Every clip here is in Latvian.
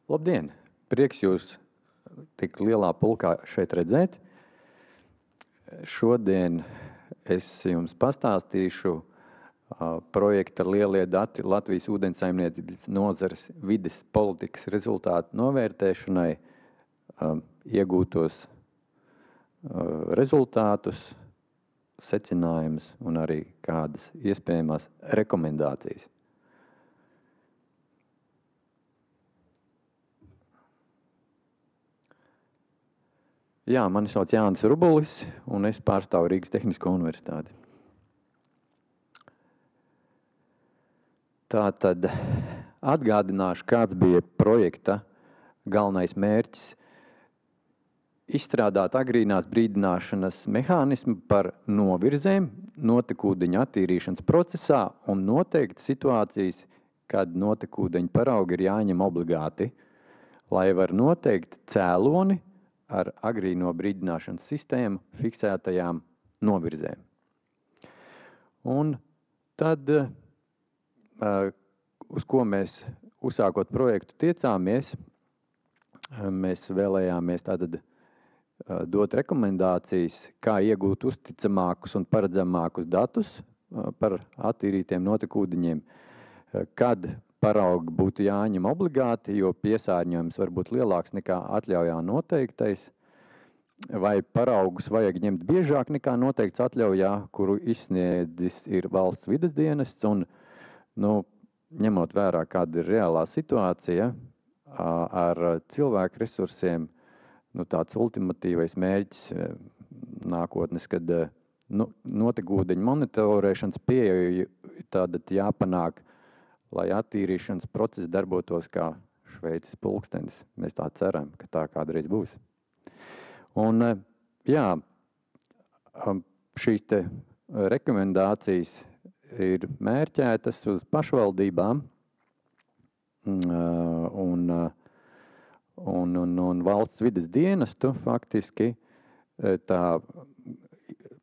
Labdien! Prieks jūs tik lielā pulkā šeit redzēt. Šodien es jums pastāstīšu projekta Lielie dati Latvijas ūdensaimniecības nozares vides politikas rezultātu novērtēšanai, iegūtos rezultātus, secinājumus un arī kādas iespējamās rekomendācijas. Jā, mani sauc Jānis Rubulis, un es pārstāvu Rīgas Tehnisko universitāti. Tātad atgādināšu, kāds bija projekta galvenais mērķis. Izstrādāt agrīnās brīdināšanas mehānismu par novirzēm notekūdeņu attīrīšanas procesā un noteikt situācijas, kad notekūdeņu paraugi ir jāņem obligāti, lai var noteikt cēloni ar agrīno brīdināšanas sistēmu fiksētajām novirzēm. Un tad, uz ko mēs uzsākot projektu tiecāmies, mēs vēlējāmies tātad dot rekomendācijas, kā iegūt uzticamākus un paredzamākus datus par attīrītiem notekūdeņiem, kad paraugi būtu jāņem obligāti, jo piesārņojums var būt lielāks nekā atļaujā noteiktais, vai paraugus vajag ņemt biežāk nekā noteikts atļaujā, kuru izsniedzis ir valsts vides dienests, un, ņemot vērā, kāda ir reālā situācija ar cilvēku resursiem, tāds ultimatīvais mērķis nākotnes, kad notekūdeņu monitorēšanas pieeja tātad jāpanāk, lai attīrīšanas process darbotos kā Šveices pulkstenis. Mēs tā ceram, ka tā kādreiz būs. Un, šīs te rekomendācijas ir mērķētas uz pašvaldībām un valsts vides dienestu. Faktiski tā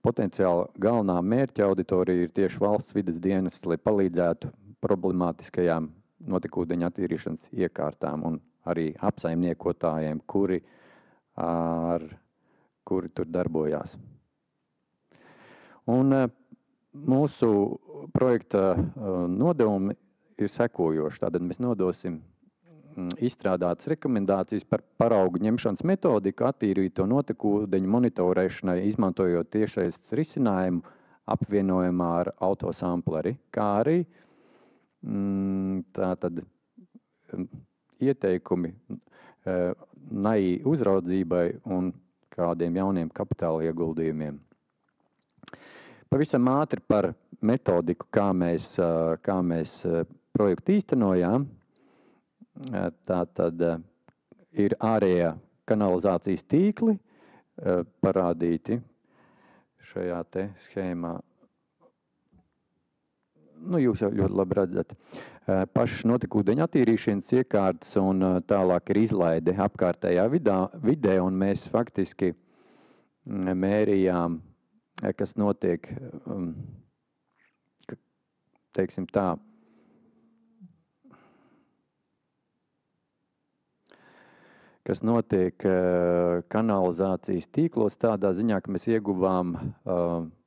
potenciāli galvenā mērķa auditorija ir tieši valsts vides dienests, lai palīdzētu problemātiskajām notekūdeņu attīrīšanas iekārtām un arī apsaimniekotājiem, kuri tur darbojās. Un mūsu projekta nodevumi ir sekojoši. Tātad mēs nodosim izstrādātas rekomendācijas par paraugu ņemšanas metodiku attīrīto notekūdeņu monitorēšanai, izmantojot tiešais risinājumu apvienojumā ar autosampleri, kā arī tātad ieteikumi NAI uzraudzībai un kādiem jauniem kapitāla ieguldījumiem. Pavisam ātri par metodiku, kā mēs projektu īstenojām. Tātad ir ārējā kanalizācijas tīkli parādīti šajā te schēmā. Jūs jau ļoti labi redzat. Pašas notekūdeņu attīrīšanas iekārtas un tālāk ir izlaide apkārtējā vidē, un mēs faktiski mērījām, kas notiek, teiksim tā, kas notiek kanalizācijas tīklos tādā ziņā, ka mēs ieguvām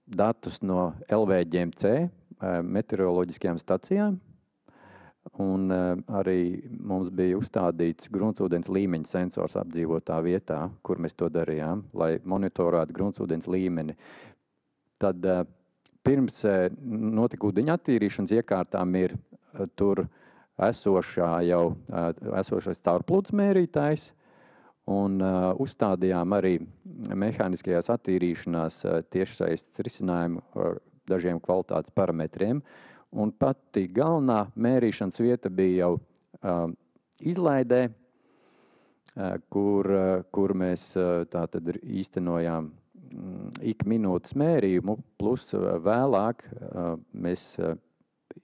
datus no LVģMC, meteoroloģiskajām stacijām, un arī mums bija uzstādīts gruntsūdens līmeņa sensors apdzīvotā vietā, kur mēs to darījām, lai monitorētu gruntsūdens līmeni. Tad pirms notekūdeņu attīrīšanas iekārtām ir tur esošais caurplūdes mērītājs, un uzstādījām arī mehāniskajās attīrīšanās tiešsaistes risinājumu dažiem kvalitātes parametriem, un pati galvenā mērīšanas vieta bija jau izlaidē, kur mēs tātad īstenojām ik minūtes mērījumu, plus vēlāk mēs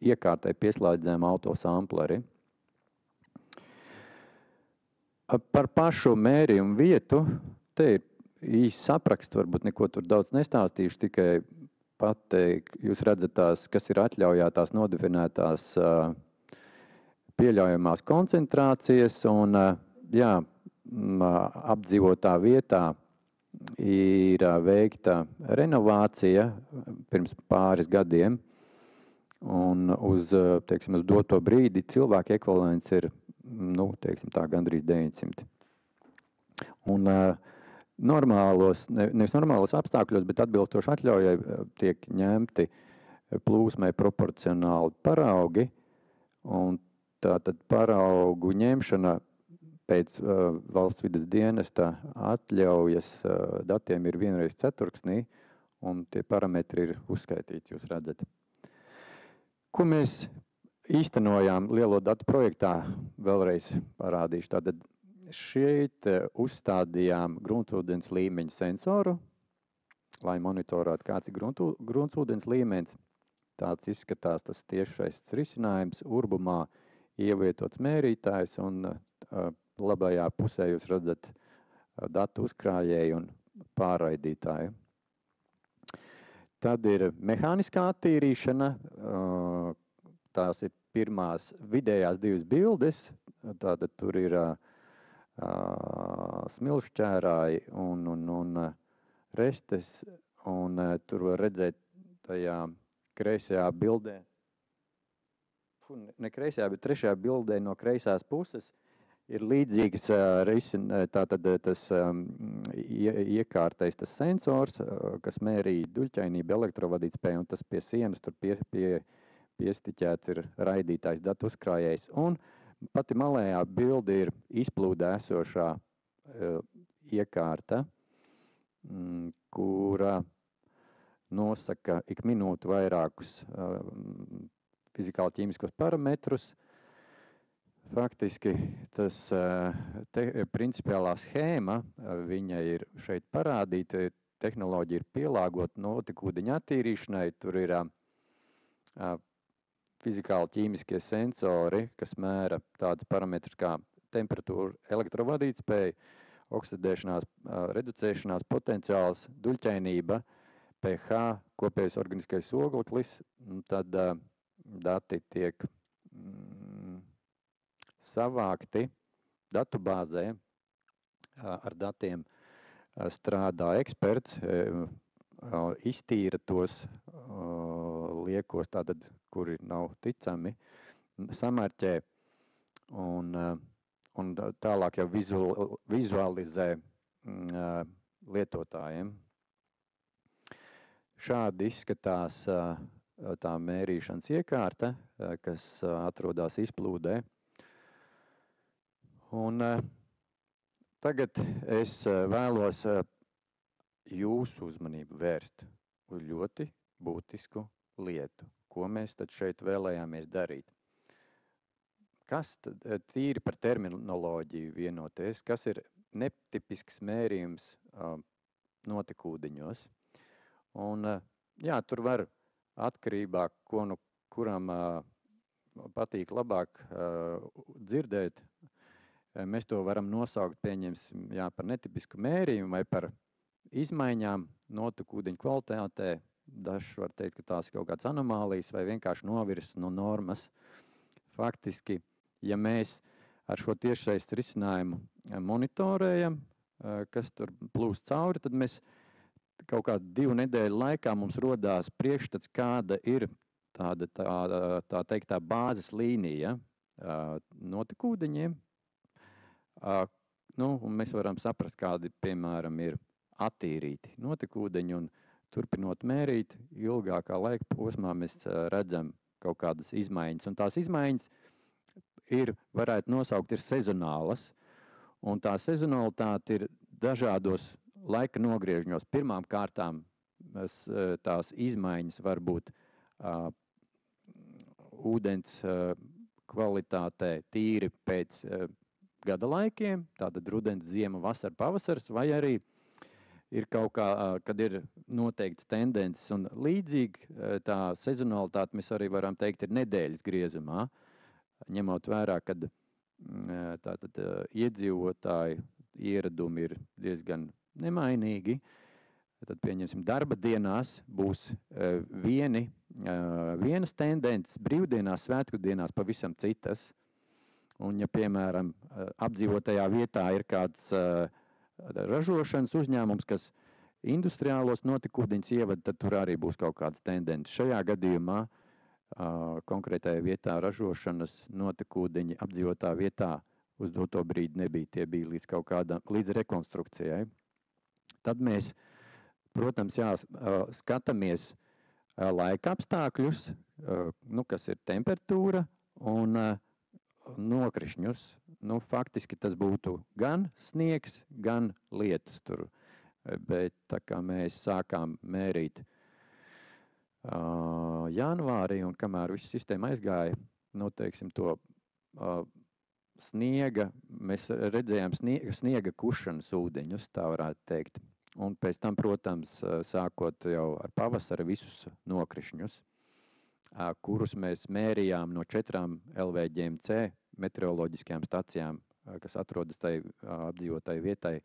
iekārtai pieslēdzām autosampleri. Par pašu mērījumu vietu, te ir īsts apraksts, varbūt neko tur daudz nestāstīšu, tikai pateikt, jūs redzat tās, kas ir atļaujā tās nodefinētās pieļaujamās koncentrācijas, un jā, apdzīvotā vietā ir veikta renovācija pirms pāris gadiem, un uz doto brīdi cilvēku ekvivalents ir, gandrīz 900. Un nevis normālos apstākļos, bet atbilstoši atļaujai tiek ņemti plūsmai proporcionāli paraugi, un tātad paraugu ņemšana pēc valsts vides dienesta atļaujas datiem ir vienreiz ceturksnī, un tie parametri ir uzskaitīti, jūs redzat. Ko mēs īstenojām lielo datu projektā, vēlreiz parādīšu. Tātad šeit uzstādījām gruntsūdens līmeņa sensoru, lai monitorētu, kāds ir gruntsūdens līmenis. Tāds izskatās tas tiešais risinājums. Urbumā ievietots mērītājs, un labajā pusē jūs redzat datu uzkrājēju un pārraidītāju. Tad ir mehāniskā attīrīšana. Tās ir pirmās vidējās divas bildes. Tātad tur ir smilšķērāji un restes, un tur var redzēt tajā kreisajā bildē, ne kreisajā, bet trešajā bildē no kreisās puses ir līdzīgs tātad tas iekārtais tas sensors, kas mērīja duļķainību, elektrovadītspēju, un tas pie sienas tur piestiķēts ir raidītājs datu uzkrājējs. Un pati malējā bilde ir izplūdē esošā iekārta, kura nosaka ik minūti vairākus fizikāli-ķīmiskos parametrus. Faktiski tas principiālā schēma, viņa ir šeit parādīta, tehnoloģija ir pielāgota notekūdeņa attīrīšanai, tur ir fizikāli-ķīmiskie sensori, kas mēra tādus parametrus kā temperatūra, elektrovadītspēja, oksidēšanās, reducēšanās potenciāls, duļķainība, pH, kopējais organiskais ogleklis, tad dati tiek savākti datubāzē. Ar datiem strādā eksperts, iztīra tos liekos, tātad, kuri nav ticami, samarķē un tālāk jau vizualizē lietotājiem. Šādi izskatās tā mērīšanas iekārta, kas atrodas izplūdē. Un tagad es vēlos jūsu uzmanību vērst uz ļoti būtisku lietu, ko mēs tad šeit vēlējāmies darīt. Kas tad tīri par terminoloģiju vienoties, kas ir netipisks mērījums notekūdeņos? Un, jā, tur var atkarībā, ko nu kuram patīk labāk dzirdēt, mēs to varam nosaukt, pieņemsim, jā, par netipisku mērījumu vai par izmaiņām notekūdeņu kvalitātē. Dažs var teikt, ka tās ir kaut kāds anomālijas vai vienkārši novirs no normas. Faktiski, ja mēs ar šo tiešsaistes risinājumu monitorējam, kas tur plūst cauri, tad mēs kaut kādu 2 nedēļu laikā mums rodās priekšstats, kāda ir tā teiktā bāzes līnija notekūdeņiem. Un mēs varam saprast, kādi, piemēram, ir attīrīti notekūdeņi, un turpinot mērīt, ilgākā laika posmā mēs redzam kaut kādas izmaiņas. Un tās izmaiņas varētu nosaukt, ir sezonālas, un tā sezonalitāte ir dažādos laika nogriežņos. Pirmām kārtām tās izmaiņas var būt ūdens kvalitātē tīri pēc gada laikiem, tātad rudens, ziema, vasara, pavasars, vai arī ir kaut kā, kad ir noteikts tendences, un līdzīgi tā sezonalitāte, mēs arī varam teikt, ir nedēļas griezumā, ņemot vērā, kad tātad iedzīvotāju ieradumi ir diezgan nemainīgi. Tad, pieņemsim, darba dienās būs vienas tendences, brīvdienās, svētku dienās pavisam citas. Un, ja, piemēram, apdzīvotajā vietā ir kāds ražošanas uzņēmums, kas industriālos notekūdeņus ievada, tad tur arī būs kaut kādas tendences. Šajā gadījumā konkrētajā vietā ražošanas notekūdeņi apdzīvotā vietā uz doto brīdi nebija. Tie bija līdz rekonstrukcijai. Tad mēs, protams, skatāmies laika apstākļus, kas ir temperatūra un nokrišņus. Faktiski tas būtu gan sniegs, gan lietus tur. Bet tā kā mēs sākām mērīt janvārī, un kamēr viss sistēma aizgāja, teiksim, to sniega, mēs redzējām sniega kušanas ūdeņus, tā varētu teikt. Un pēc tam, protams, sākot jau ar pavasara visus nokrišņus, kurus mēs mērījām no 4 LVGMC meteoroloģiskajām stacijām, kas atrodas tai apdzīvotai vietai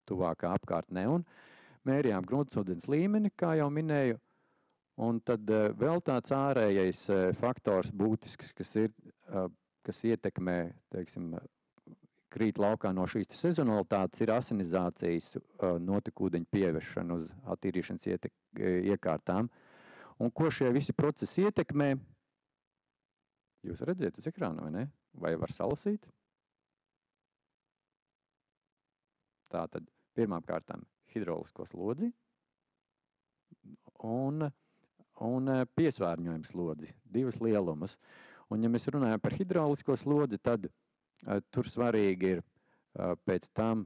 tuvākā apkārtnē, un mērījām gruntsūdens līmeni, kā jau minēju, un tad vēl tāds ārējais faktors būtisks, kas ietekmē, teiksim, krīt laukā no šīs sezonalitātes, ir asinizācijas notekūdeņu pievešana uz attīrīšanas iekārtām. Un ko šie visi procesi ietekmē? Jūs redziet uz ekrānu, vai ne? Vai var salasīt? Tātad pirmām kārtām hidrolisko slodzi un piesvārņojumu slodzi, 2 lielumus. Un, ja mēs runājam par hidrolisko slodzi, tad tur svarīgi ir pēc tam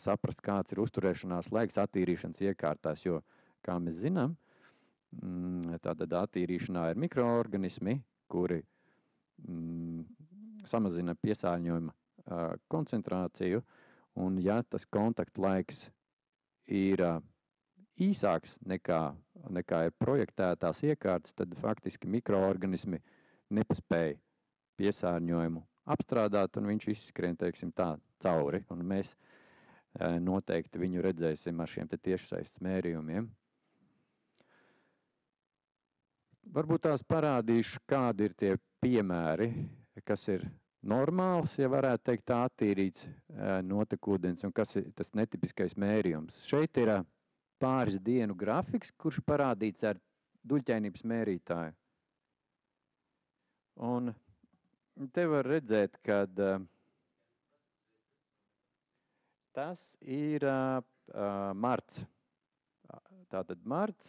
saprast, kāds ir uzturēšanās laiks attīrīšanas iekārtās, jo, kā mēs zinām, tātad attīrīšanā ir mikroorganismi, kuri samazina piesārņojuma koncentrāciju, un ja tas kontaktu laiks ir īsāks nekā ir projektētās iekārtas, tad faktiski mikroorganismi nepaspēja piesārņojumu apstrādāt, un viņš izskrien, teiksim tā, cauri, un mēs noteikti viņu redzēsim ar šiem tiešsaistes mērījumiem. Varbūt tās parādīšu, kādi ir tie piemēri, kas ir normāls, ja varētu teikt, attīrīts notekūdens, un kas ir tas netipiskais mērījums. Šeit ir pāris dienu grafiks, kurš parādīts ar duļķainības mērītāju. Un te var redzēt, ka tas ir marts. Tātad marts,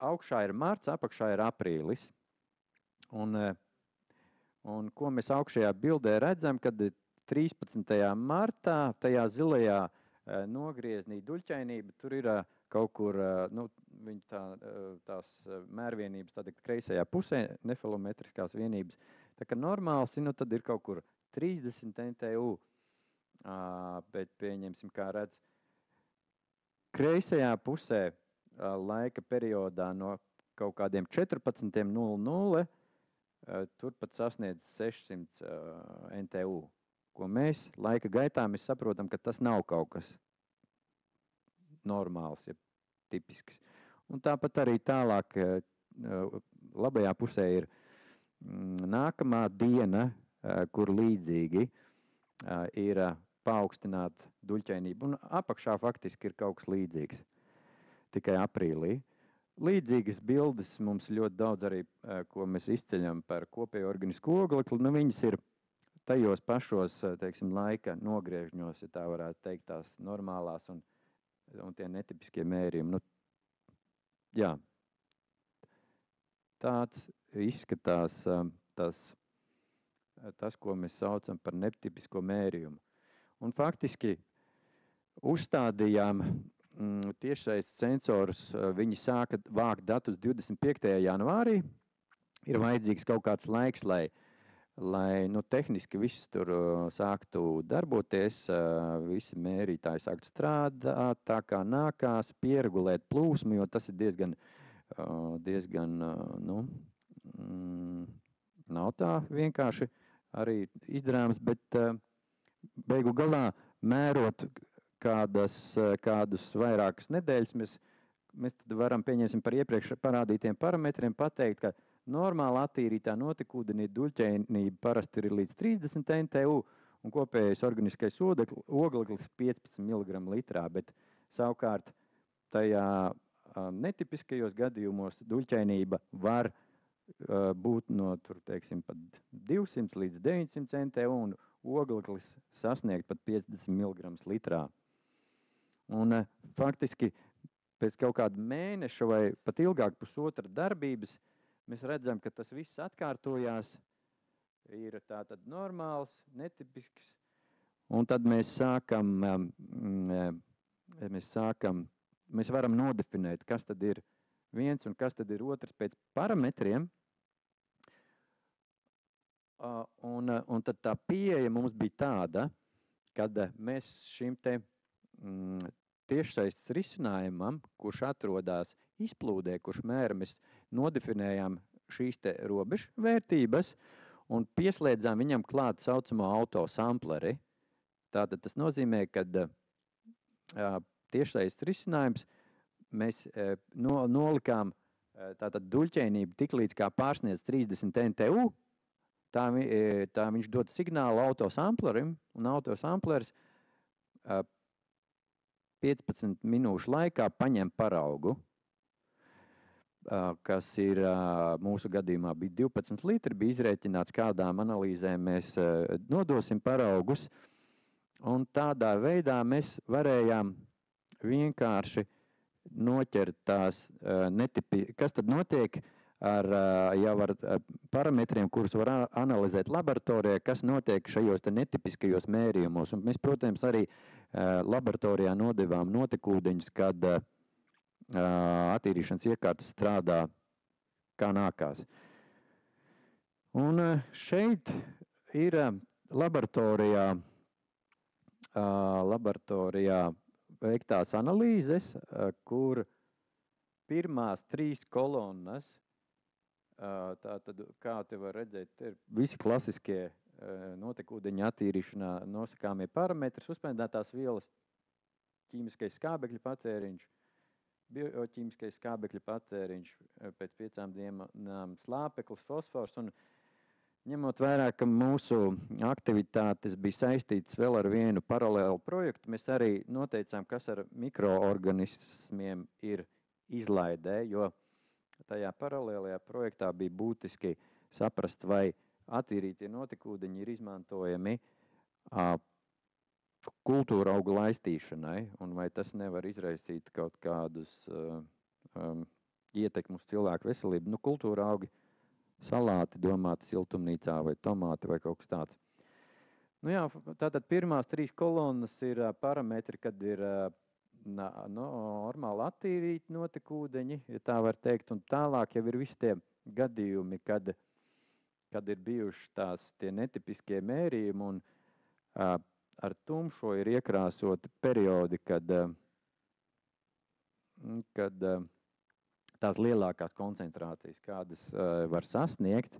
augšā ir marts, apakšā ir aprīlis. Un ko mēs augšējā bildē redzam, kad 13. martā tajā zilajā nogrieznī duļķainība, tur ir kaut kur, tās mērvienības tādā kreisajā pusē, nefilometriskās vienības. Tā kā normāls, tad ir kaut kur 30 NTU, bet pieņemsim, kā redz, kreisajā pusē laika periodā no kaut kādiem 14.00 turpat sasniedz 600 NTU. Ko mēs laika gaitā mēs saprotam, ka tas nav kaut kas normāls, ja tipisks. Un tāpat arī tālāk labajā pusē ir nākamā diena, kur līdzīgi ir paaugstināta duļķainība. Un apakšā faktiski ir kaut kas līdzīgs, tikai aprīlī. Līdzīgas bildes mums ļoti daudz arī, ko mēs izceļam par kopējo organisku oglekli, viņas ir tajos pašos, teiksim, laika nogriežņos, ja tā varētu teikt, tās normālās un tie netipiskie mērījumi. Jā, tāds izskatās tas, ko mēs saucam par netipisko mērījumu. Un faktiski uzstādījām tiešsaistes sensorus, viņi sāka vākt datus 25. janvārī. Ir vajadzīgs kaut kāds laiks, lai tehniski viss tur sāktu darboties, visi mērītāji sāktu strādāt, tā kā nākās, pieregulēt plūsmu, jo tas ir diezgan nav tā vienkārši arī izdarāms, bet beigu galā mērot kādus vairākas nedēļas, mēs tad varam, pieņemsim, par iepriekš parādītiem parametriem pateikt, ka normāli attīrītā notekūdenī duļķēnība parasti ir līdz 30 NTU un kopējais organiskais ogleklis 15 mg litrā, bet savukārt tajā netipiskajos gadījumos duļķēnība var būt no tur, teiksim, pat 200 līdz 900 NTU un ogleklis sasniegt pat 50 mg litrā. Un faktiski pēc kaut kāda mēneša vai pat ilgāk pusotra darbības mēs redzam, ka tas viss atkārtojās, ir tātad normāls, netipisks, un tad mēs varam nodefinēt, kas tad ir viens un kas tad ir otrs pēc parametriem, un tad tā pieeja mums bija tāda, kad mēs šim te tiešsaistes risinājumam, kurš atrodās izplūdē, kurš mēra, mēs nodefinējām šīs te robežvērtības un pieslēdzām viņam klāt saucamo autosampleri. Tātad tas nozīmē, ka tiešsaistes risinājums mēs nolikām tātad duļķēnību tik līdz kā pārsniedz 30 NTU, tā viņš dod signālu autosamplerim, un autosamplers 15 minūšu laikā paņem paraugu, kas ir mūsu gadījumā bija 12 litri, bija izrēķināts, kādām analīzēm mēs nodosim paraugus, un tādā veidā mēs varējām vienkārši noķert tās kas tad notiek jau ar parametriem, kurus var analizēt laboratorijā, kas notiek šajos te netipiskajos mērījumos. Un mēs, protams, arī laboratorijā nodevām notekūdeņus, kad attīrīšanas iekārtas strādā kā nākās. Un šeit ir laboratorijā veiktās analīzes, kur pirmās 3 kolonnas, tātad, kā te var redzēt, ir visi klasiskie notekūdeņa attīrīšanā nosakāmie parametri, suspendētās vielas, ķīmiskais skābekļa patēriņš, bioķīmiskais skābekļa patēriņš, pēc 5 dienām slāpeklis, fosfors, un ņemot vērā, ka mūsu aktivitātes bija saistītas vēl ar vienu paralēlu projektu, mēs arī noteicām, kas ar mikroorganismiem ir izlaidē, jo tajā paralēlajā projektā bija būtiski saprast, vai attīrītie notekūdeņi ir izmantojami kultūra augu laistīšanai, un vai tas nevar izraisīt kaut kādus ietekmus cilvēku veselību. Nu, kultūra augi, salāti domāti siltumnīcā vai tomāti vai kaut kas tāds. Nu jā, tātad pirmās 3 kolonnas ir parametri, kad ir normāli attīrīti notekūdeņi, ja tā var teikt, un tālāk jau ir visi tie gadījumi, kad ir bijuši tie netipiskie mērījumi, un ar tumšo ir iekrāsoti periodi, kad tās lielākās koncentrācijas, kādas var sasniegt,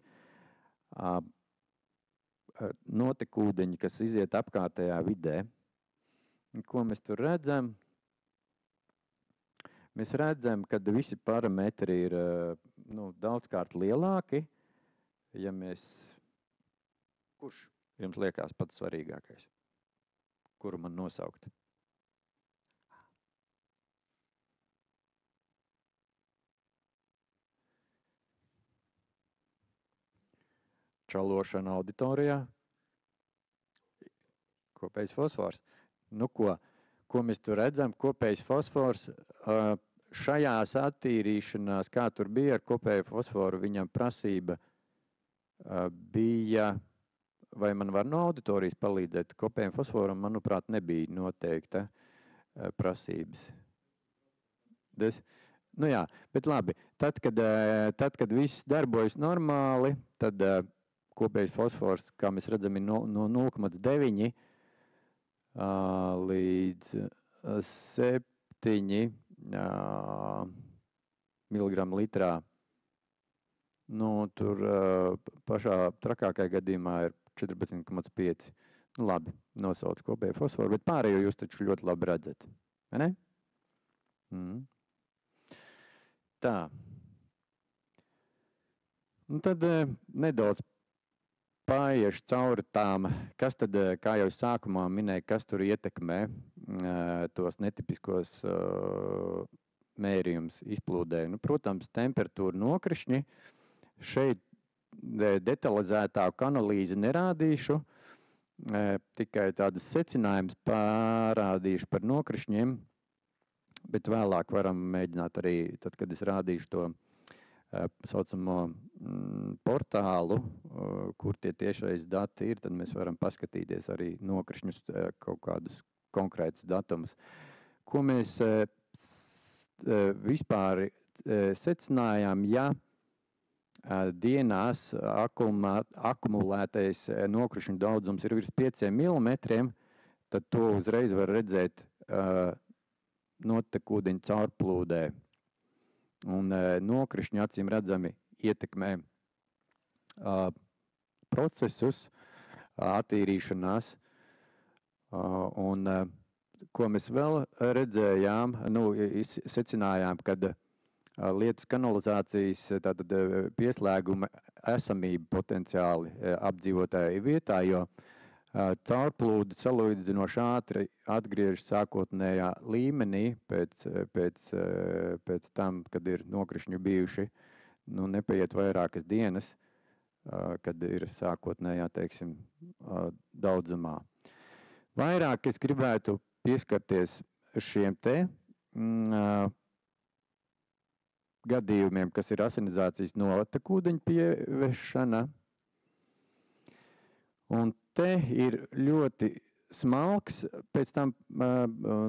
notekūdeņi, kas iziet apkārtējā vidē. Ko mēs tur redzam? Mēs redzam, ka visi parametri ir daudzkārt lielāki. Ja kurš jums liekas pats svarīgākais? Kuru man nosaukt? Čalošana auditorijā. Kopējs fosfors. Nu ko mēs tur redzam? Kopējs fosfors šajās attīrīšanās, kā tur bija ar kopēju fosforu, viņam prasība bija, vai man var no auditorijas palīdzēt, kopējiem fosforam, manuprāt, nebija noteikta prasības. Nu jā, bet labi, tad, kad viss darbojas normāli, tad kopējs fosfors, kā mēs redzam, ir no 0,9 līdz 7 miligramu litrā. Nu, tur pašā trakākajā gadījumā ir 14,5. Nu, labi, nosauc kopēju fosforu, bet pārējo jūs taču ļoti labi redzat. Vai ne? Tā. Tad nedaudz paiešu cauri tām, kas tad, kā jau sākumā minēju, kas tur ietekmē tos netipiskos mērījums izplūdē. Protams, temperatūra nokrišņi. Šeit detalizētāku analīzi nerādīšu, tikai tādas secinājumus parādīšu par nokrišņiem, bet vēlāk varam mēģināt arī, tad, kad es rādīšu to saucamo portālu, kur tie tiešais dati ir, tad mēs varam paskatīties arī nokrišņus kaut kādus konkrētus datumus. Ko mēs vispār secinājām, ja dienās akumulētais nokrišņu daudzums ir virs 5 mm, tad to uzreiz var redzēt notekūdeņu caurplūdē. Un nokrišņi acīm redzami ietekmē procesus, attīrīšanās. Un ko mēs vēl redzējām, secinājām, kad lietus kanalizācijas tātad pieslēguma esamība potenciāli apdzīvotāju vietā, jo caurplūde salīdzinoši ātri atgriežas sākotnējā līmenī pēc tam, kad ir nokrišņi bijuši, nepaiet vairākas dienas, kad ir sākotnējā, teiksim, daudzumā. Vairāk es gribētu pieskarties šiem te gadījumiem, kas ir asinizācijas notekūdeņu pievešana. Un te ir ļoti smalks, pēc tam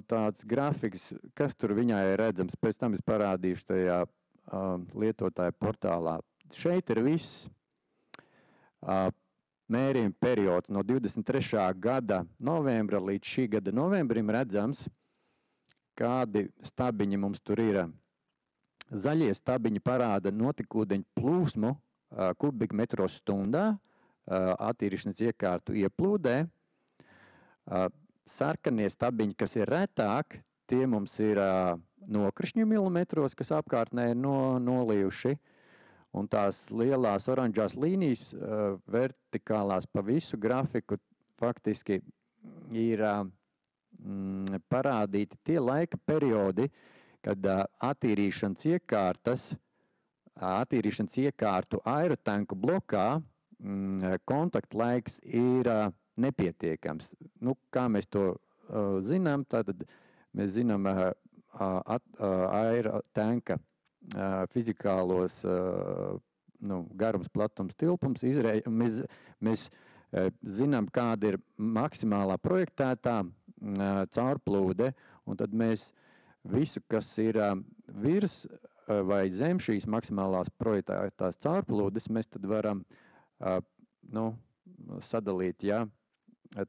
tāds grafiks, kas tur viņā ir redzams, pēc tam es parādīšu tajā lietotāja portālā. Šeit ir viss mērījuma periods no 23. gada novembra līdz šī gada novembrim redzams, kādi stabiņi mums tur ir. Zaļie stabiņi parāda notekūdeņu plūsmu kubikmetros stundā, attīrīšanas iekārtu ieplūdē. Sarkanie stabiņi, kas ir retāk, tie mums ir nokrišņu milimetros, kas apkārtnē ir nolījuši. Un tās lielās oranžās līnijas vertikālās pa visu grafiku faktiski ir parādīti tie laika periodi, kad attīrīšanas iekārtu aerotanku blokā kontaktlaiks ir nepietiekams. Kā mēs to zinām, tātad mēs zinām aerotanka fizikālos garums, platums, tilpums. Mēs zinām, kāda ir maksimālā projektētā caurplūde, un tad mēs visu, kas ir virs vai zem šīs maksimālās projektētās caurplūdes, mēs tad varam sadalīt, ja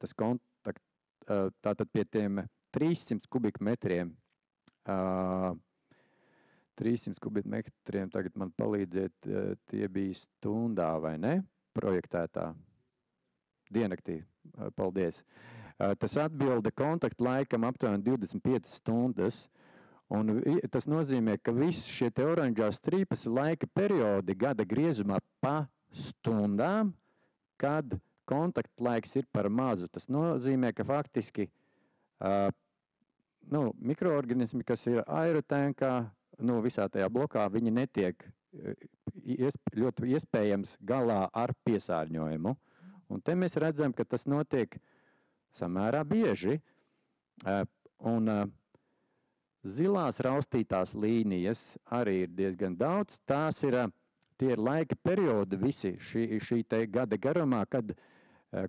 tas kontakt, tātad pie tiem 300 kubikmetriem, 300 kubikmetriem, tagad man palīdziet, tie bija stundā, vai ne, projektētā diennaktī, paldies. Tas atbilda kontaktlaikam aptuveni 25 stundas, un tas nozīmē, ka visi šie te oranžās strīpas laika periodi gada griezumā pa stundām, kad kontaktlaiks ir par mazu. Tas nozīmē, ka faktiski mikroorganismi, kas ir aerotankā, visā tajā blokā, viņi netiek ļoti iespējams galā ar piesārņojumu. Un te mēs redzam, ka tas notiek samērā bieži. Un zilās raustītās līnijas arī ir diezgan daudz. Tie ir laika periodi visi šī te gada garumā, kad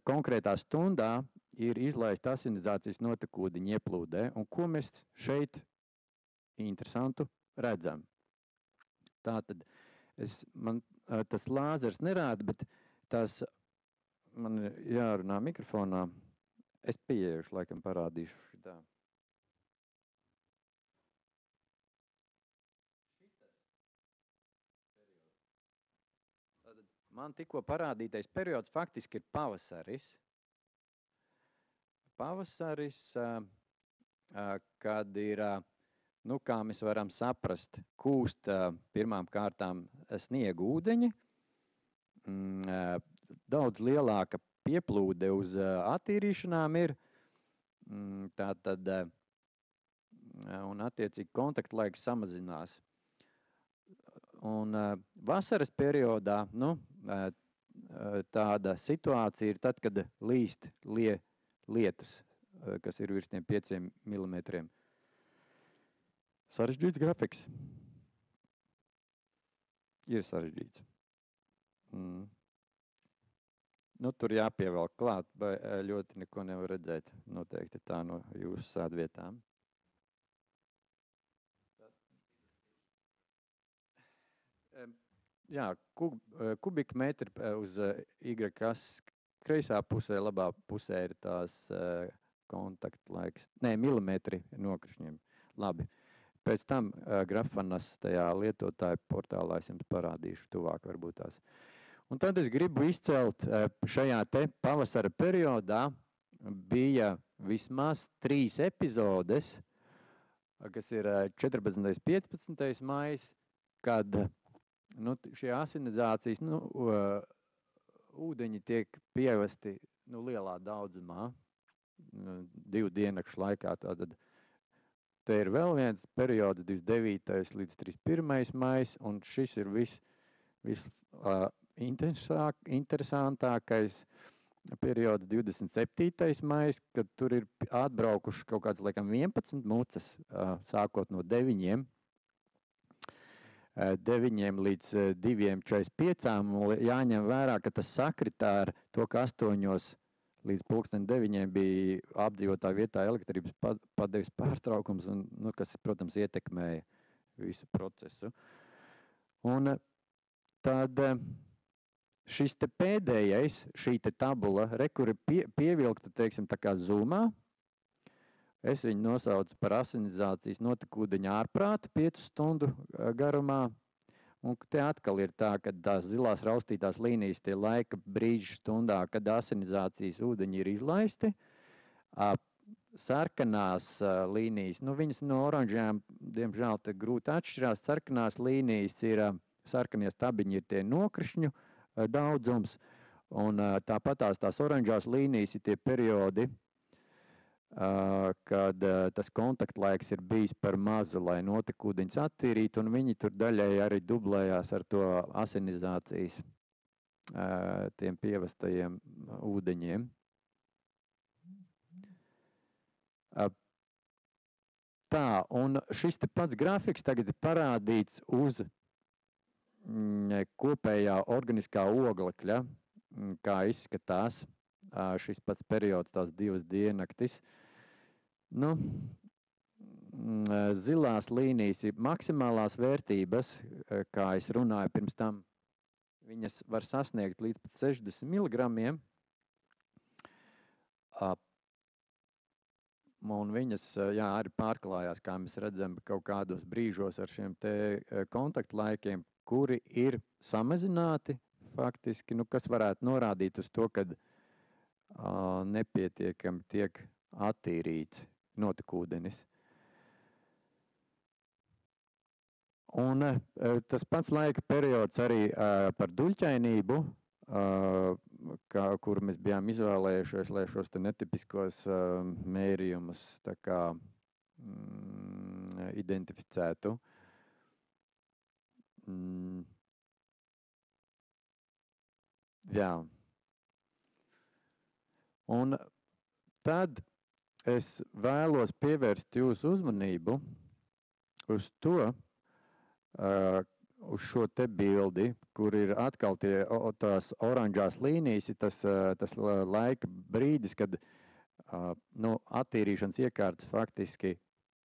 konkrētā stundā ir izlaista asinizācijas notekūdeņu ieplūdē. Un ko mēs šeit interesantu redzam? Tātad man tas lāzers nerāda, bet tas man jārunā mikrofonā. Es pieejuši, laikam parādīšu šitā. Man tikko parādītais periods faktiski ir pavasaris. Pavasaris, kad ir, kā mēs varam saprast, kūst pirmām kārtām sniega ūdeņi, daudz lielāka pieplūde uz attīrīšanām ir. Tātad, un attiecīgi kontaktlaiks samazinās. Un vasaras periodā, tāda situācija ir tad, kad līst lietus, kas ir virs tiem 5 mm. Sarežģīts grafiks. Ir sarežģīts. Tur jāpievelk klāt, bet ļoti neko nevar redzēt. Noteikti tā no jūsu sēdvietām. Jā, kubikmetri uz Y-kas kreisā pusē, labā pusē ir tās kontaktlaiks. Nē, milimetri nokrišņiem. Labi. Pēc tam Grafanas tajā lietotāju portālā es jums parādīšu tuvāk varbūt tās. Un tad es gribu izcelt šajā te pavasara periodā bija vismaz 3 epizodes, kas ir 14. 15. maijs, kad šie asinizācijas, ūdeņi tiek pievesti lielā daudzumā, 2 diennakšu laikā. Tātad te ir vēl viens periods, 29. līdz 31. maijs, un šis ir interesantākais periods 27. maijs, kad tur ir atbraukuši kaut kāds, laikam, 11 mucas, sākot no 9 līdz 2:45. Jāņem vērā, ka tas sakritā ar to, ka 8 līdz 9 bija apdzīvotā vietā elektrības padeves pārtraukums, un, kas, protams, ietekmēja visu procesu. Un tad šis te pēdējais, šī te tabula, kur ir pievilkta, teiksim, tā kā zoomā, es viņu nosaucu par asinizācijas notekūdeņa ārprātu 5 stundu garumā. Un te atkal ir tā, ka tās zilās raustītās līnijas tie laika brīžu stundā, kad asinizācijas ūdeņi ir izlaisti. Sarkanās līnijas, viņas no oranžajām, diemžēl, te grūti atšķirās. Sarkanās līnijas ir, sarkanie stabiņi ir tie nokrišņu daudzums, un tāpat tās oranžās līnijas ir tie periodi, kad tas kontaktlaiks ir bijis par mazu, lai notekūdeņus attīrītu, un viņi tur daļēji arī dublējās ar to asinizācijas tiem pievestajiem ūdeņiem. Tā, un šis te pats grafiks tagad ir parādīts uz kopējā organiskā oglekļa, kā izskatās šis pats periods, tās 2 diennaktis. Zilās līnijas ir maksimālās vērtības, kā es runāju pirms tam, viņas var sasniegt līdz pat 60 mg. Un viņas, arī pārklājās, kā mēs redzam, kaut kādos brīžos ar šiem te kontaktlaikiem, kuri ir samazināti faktiski, kas varētu norādīt uz to, kad nepietiekami tiek attīrīts notekūdenis. Un tas pats laika periods arī par duļķainību, kuru mēs bijām izvēlējušies, lai šos te netipiskos mērījumus tā kā identificētu. Jā. Un tad es vēlos pievērst jūsu uzmanību uz to, uz šo te bildi, kur ir atkal tās oranžās līnijas, ir tas laika brīdis, kad attīrīšanas iekārtas faktiski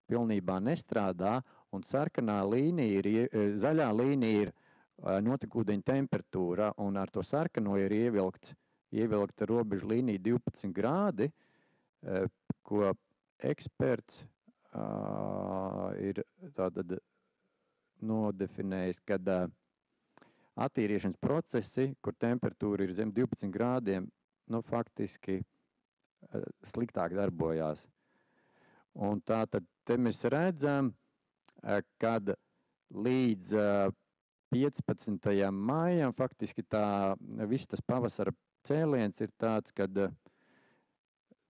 pilnībā nestrādā, un sarkanā līnija zaļā līnija ir notekūdeņa temperatūra, un ar to sarkano ir ievilkta robeža līnija 12 grādi, ko eksperts ir tātad nodefinējis, kad attīrīšanas procesi, kur temperatūra ir zem 12 grādiem, faktiski sliktāk darbojās. Un tātad te mēs redzam, kad līdz 15. maijam faktiski viss tas pavasara cēliens ir tāds, kad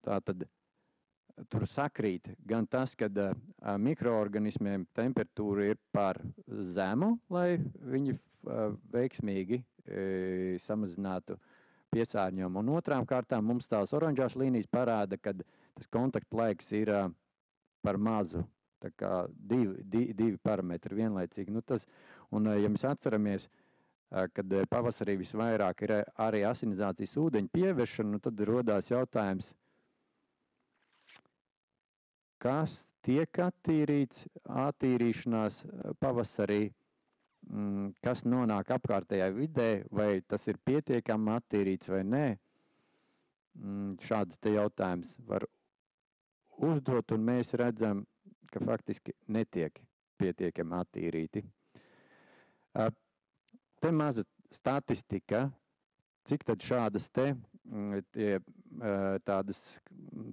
tātad tur sakrīt gan tas, kad mikroorganismiem temperatūra ir par zemu, lai viņi veiksmīgi samazinātu piesārņojumu. Un otrām kārtām mums tās oranžās līnijas parāda, kad tas kontaktlaiks ir par mazu. Tā kā divi parametri vienlaicīgi. Nu, ja mēs atceramies, kad pavasarī visvairāk ir arī asinizācijas ūdeņu pievešana, nu, tad rodās jautājums, kas tiek attīrīšanās pavasarī, kas nonāk apkārtējā vidē, vai tas ir pietiekami attīrīts vai nē. Šādus te jautājums var uzdot, un mēs redzam, ka faktiski netiek pietiekami attīrīti. Te maza statistika, cik tad šādas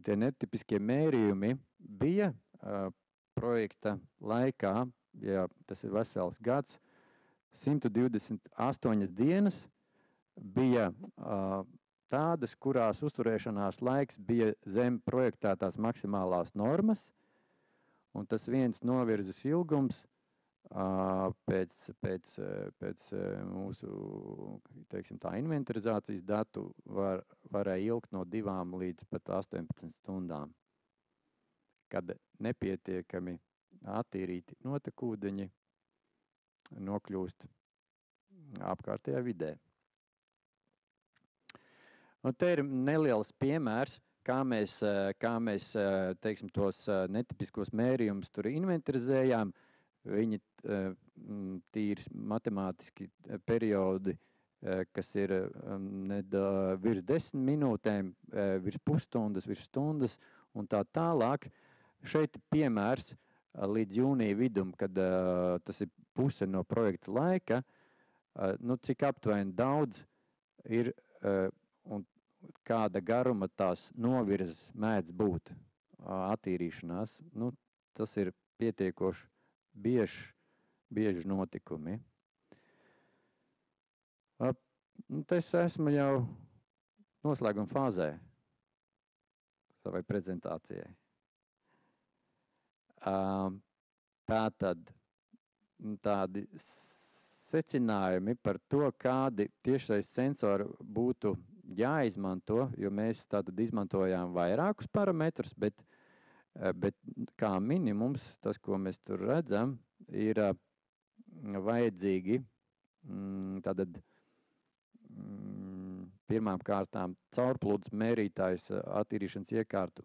tie netipiskie mērījumi bija projekta laikā, ja tas ir vesels gads, 128 dienas bija tādas, kurās uzturēšanās laiks bija zem projektētās maksimālās normas, un tas viens novirzes ilgums pēc mūsu, teiksim, tā inventarizācijas datu varēja ilgt no 2 līdz pat 18 stundām, kad nepietiekami attīrīti notekūdeņi nokļūst apkārtējā vidē. Un te ir neliels piemērs, kā mēs teiksim, tos netipiskos mērījumus tur inventarizējām. Viņi tīri matemātiski periodi, kas ir virs 10 minūtēm, virs pusstundas, virs stundas un tā tālāk. Šeit piemērs līdz jūnija vidum, kad tas ir puse no projekta laika, nu, cik aptuveni daudz ir un kāda garuma tās novirzes mēdz būt attīrīšanās. Nu, tas ir pietiekoši bieži notikumi. Es esmu jau noslēguma fāzē savai prezentācijai. Tātad tādi secinājumi par to, kādi tiešais sensori būtu jāizmanto, jo mēs tātad izmantojām vairākus parametrus, bet kā minimums, tas, ko mēs tur redzam, ir vajadzīgi tātad pirmām kārtām caurplūdes mērītājs attīrīšanas iekārtu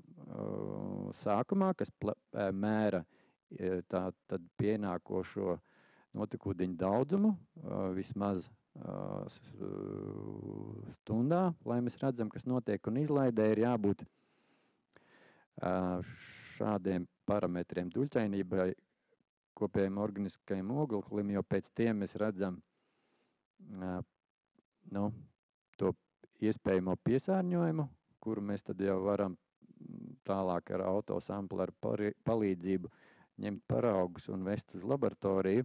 sākumā, kas mēra tad pienākošo notekūdeņu daudzumu vismaz stundā, lai mēs redzam, kas notiek, un izlaidē ir jābūt šādiem parametriem duļķainībai, kopējiem organiskajiem ogleklim, jo pēc tiem mēs redzam to iespējamo piesārņojumu, kuru mēs tad jau varam tālāk ar autosampleru palīdzību ņemt paraugus un vest uz laboratoriju.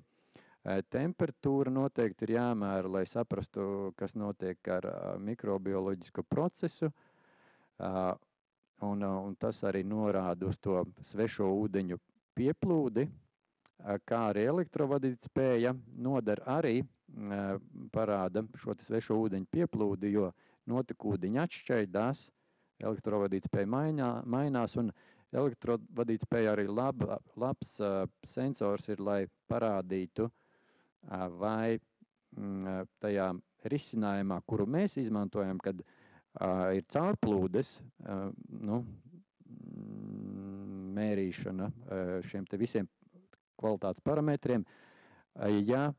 Temperatūra noteikti ir jāmēra, lai saprastu, kas notiek ar mikrobioloģisko procesu, un tas arī norāda uz to svešo ūdeņu pieplūdi, kā arī elektrovadīt spēja nodara arī parāda šo svešo ūdeņu pieplūdi, jo notekūdeņi atšķaidās, elektrovadīt spēja mainās, un elektrovadīt spēja arī labs sensors ir, lai parādītu, vai tajā risinājumā, kuru mēs izmantojam, kad ir caurplūdes, mērīšana šiem te visiem kvalitātes parametriem, ja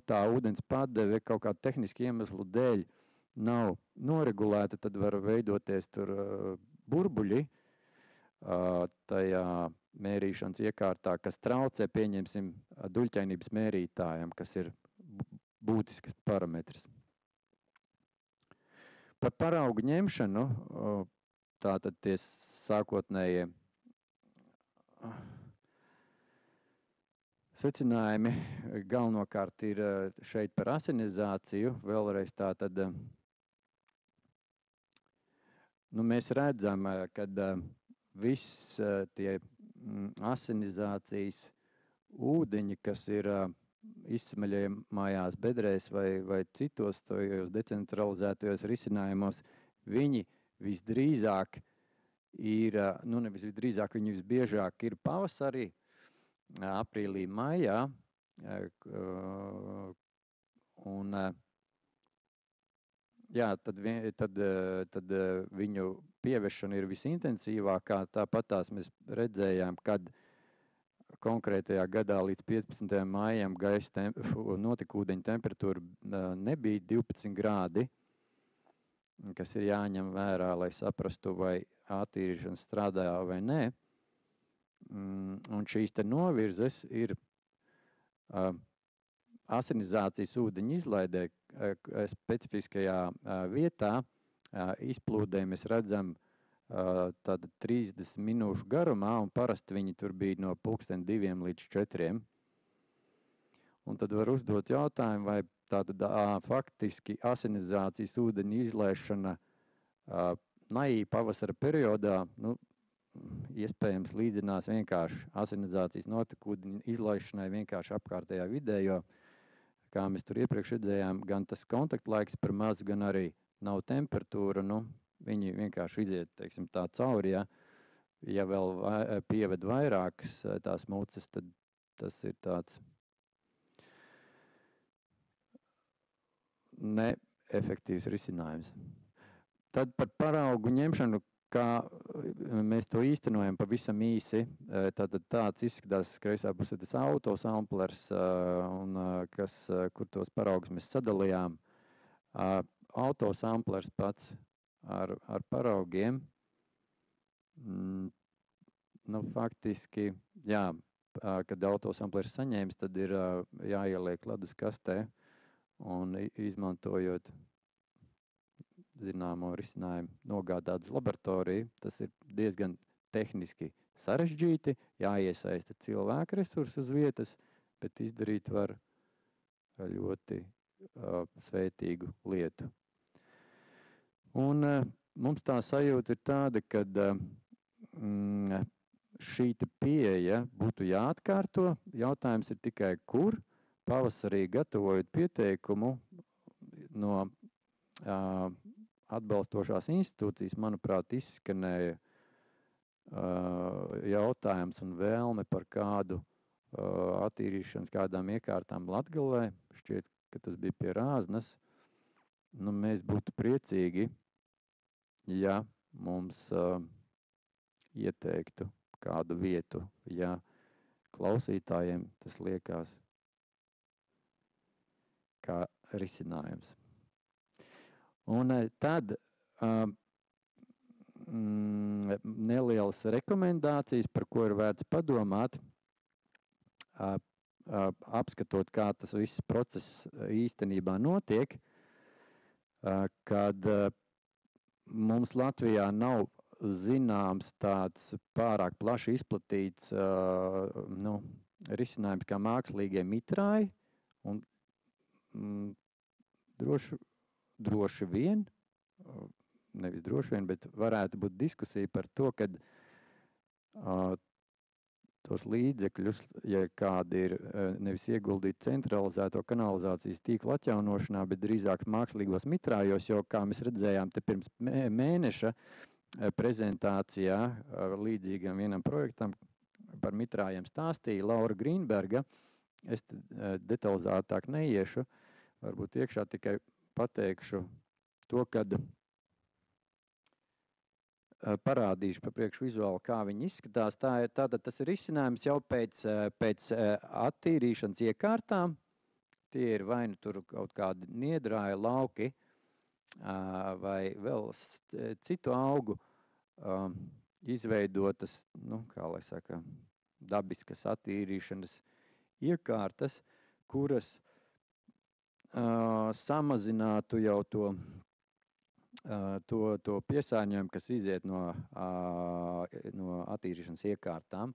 tā ūdens padeve kaut kādu tehnisku iemeslu dēļ nav noregulēta, tad var veidoties tur burbuļi tajā mērīšanas iekārtā, kas traucē, pieņemsim, duļķainības mērītājam, kas ir būtisks parametrs. Par paraugu ņemšanu, tātad tie Secinājumi galvenokārt ir šeit par asinizāciju. Vēlreiz tā tad mēs redzam, ka viss tie asinizācijas ūdeņi, kas ir izsmeļamajās bedrēs vai citos decentralizētajos risinājumos, viņi visdrīzāk ir, nevis visdrīzāk, viņi visbiežāk ir pavasarī, aprīlī, maijā, un jā, tad viņu pieviešana ir visintensīvākā. Tāpatās mēs redzējām, kad konkrētajā gadā līdz 15. maijam notekūdeņa temperatūra nebija 12 grādi, kas ir jāņem vērā, lai saprastu, vai attīrīšana strādā vai nē. Un šīs te novirzes ir asinizācijas ūdeņa izlaidē specifiskajā vietā. Izplūdē mēs redzam tāda 30 minūšu garumā, un parasti viņi tur bija no 2 līdz 4. Un tad var uzdot jautājumu, vai tātad faktiski asinizācijas ūdeņa izlaišana naī pavasara periodā, iespējams līdzinās vienkārši asinizācijas notekūdeņa izlaišanai vienkārši apkārtējā vidē, jo, kā mēs tur iepriekš redzējām, gan tas kontaktlaiks par mazu, gan arī nav temperatūra, viņi vienkārši iziet, teiksim, tā cauri, ja vēl pieved vairākas tās muces, tad tas ir tāds neefektīvs risinājums. Tad par paraugu ņemšanu, kā mēs to īstenojam pavisam īsi, tātad tāds izskatās kreisā pusē tas autosamplers, kur tos paraugus mēs sadalījām. Autosamplers pats ar paraugiem, faktiski, jā, kad autosamplers saņēmis, tad ir jāieliek ledus kastē un izmantojot zināmo risinājumu nogādāt uz laboratoriju. Tas ir diezgan tehniski sarežģīti, jāiesaista cilvēku resursi uz vietas, bet izdarīt var ļoti svētīgu lietu. Un mums tā sajūta ir tāda, ka šī pieeja būtu jāatkārto. Jautājums ir tikai, kur. Pavasarī gatavojot pieteikumu no atbalstošās institūcijas, manuprāt, izskanēja jautājums un vēlme par kādu attīrīšanas kādām iekārtām Latgalē. Šķiet, ka tas bija pie Rāznas. Mēs būtu priecīgi, ja mums ieteiktu kādu vietu, ja klausītājiem tas liekas kā risinājums. Un tad nelielas rekomendācijas, par ko ir vērts padomāt, apskatot, kā tas viss process īstenībā notiek, kad mums Latvijā nav zināms tāds pārāk plaši izplatīts risinājums kā mākslīgie mitrāji, un droši vien, nevis droši vien, bet varētu būt diskusija par to, kad tos līdzekļus, ja kādi ir nevis ieguldīti centralizēto kanalizācijas tīklu atjaunošanā, bet drīzāk mākslīgos mitrājos, jo, kā mēs redzējām, te pirms mēneša prezentācijā līdzīgam vienam projektam par mitrājiem stāstīja Laura Grīnberga. Es detalizētāk neiešu, varbūt iekšā tikai pateikšu to, kad parādīšu pa priekšu vizuāli, kā viņi izskatās. Tātad tas ir risinājums jau pēc attīrīšanas iekārtām. Tie ir vai nu tur kaut kādi niedrāja lauki vai vēl citu augu izveidotas, kā lai saka, dabiskas attīrīšanas iekārtas, kuras samazinātu jau to piesārņojumu, kas iziet no attīrīšanas iekārtām.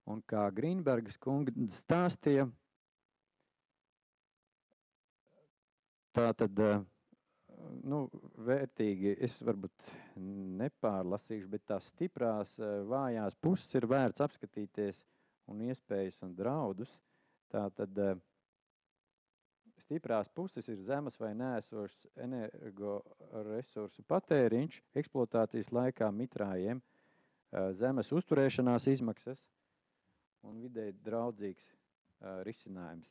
Un kā Grīnbergas kunga stāstīja, tā tad, vērtīgi, es varbūt nepārlasīšu, bet tās stiprās, vājās puses ir vērts apskatīties un iespējas un draudus. Tā tad stiprās puses ir zemes vai neesošs energoresursu patēriņš eksploatācijas laikā mitrājiem, zemes uzturēšanās izmaksas un vidēji draudzīgs risinājums.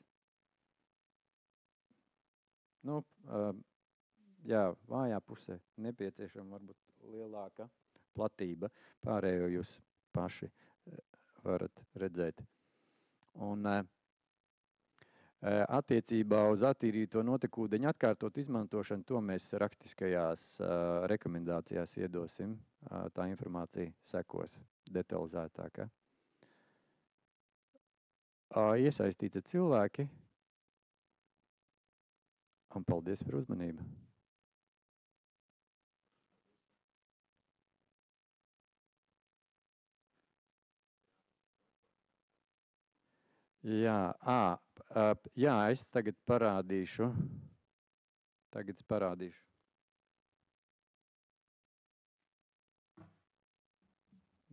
Vājā pusē nepieciešama varbūt lielāka platība. Pārējo jūs paši varat redzēt. Un attiecībā uz attīrīto notekūdeņu atkārtot izmantošanu, to mēs rakstiskajās rekomendācijās iedosim. Tā informācija sekos detalizētāk. Iesaistīti cilvēki. Un paldies par uzmanību. Es tagad parādīšu.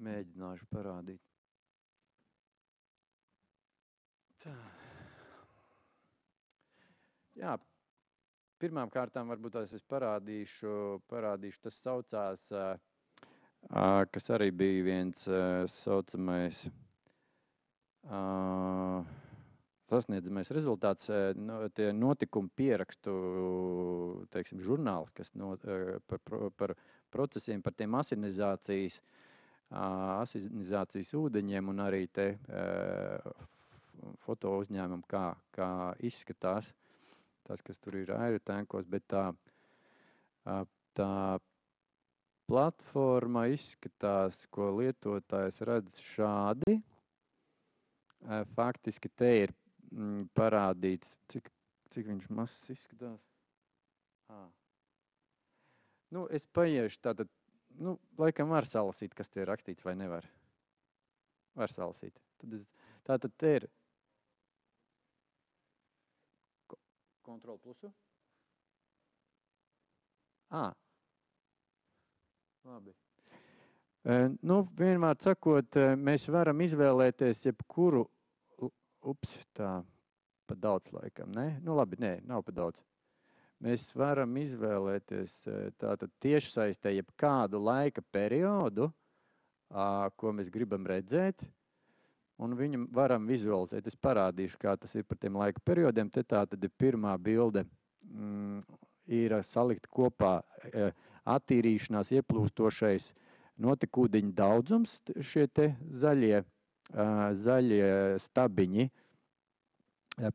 Mēģināšu parādīt. Tā. Pirmām kārtām varbūt es parādīšu, tas saucās, kas arī bija viens saucamais sasniedzamais rezultāts, tie notikumi pierakstu, teiksim, žurnāls, kas par procesiem, par tiem asinizācijas ūdeņiem un arī te foto uzņēmumu, kā izskatās tas, kas tur ir aerotankos, bet tā platforma izskatās, ko lietotājs redz šādi. Faktiski te ir parādīts, cik viņš mazs izskatās. Es paiešu tātad, laikam var salasīt, kas te ir rakstīts vai nevar. Var salasīt. Tātad te ir kontrol plusu. Labi. Vienmēr sakot, mēs varam izvēlēties jebkuru, tā, pa daudz laikam, ne? Labi, nē, nav pa daudz. Mēs varam izvēlēties tātad tiešsaistē jebkādu laika periodu, ko mēs gribam redzēt, un viņu varam vizualizēt. Es parādīšu, kā tas ir par tiem laika periodiem. Te tātad ir pirmā bilde, ir salikt kopā attīrīšanās ieplūstošais notekūdeņu daudzums, šie te zaļie stabiņi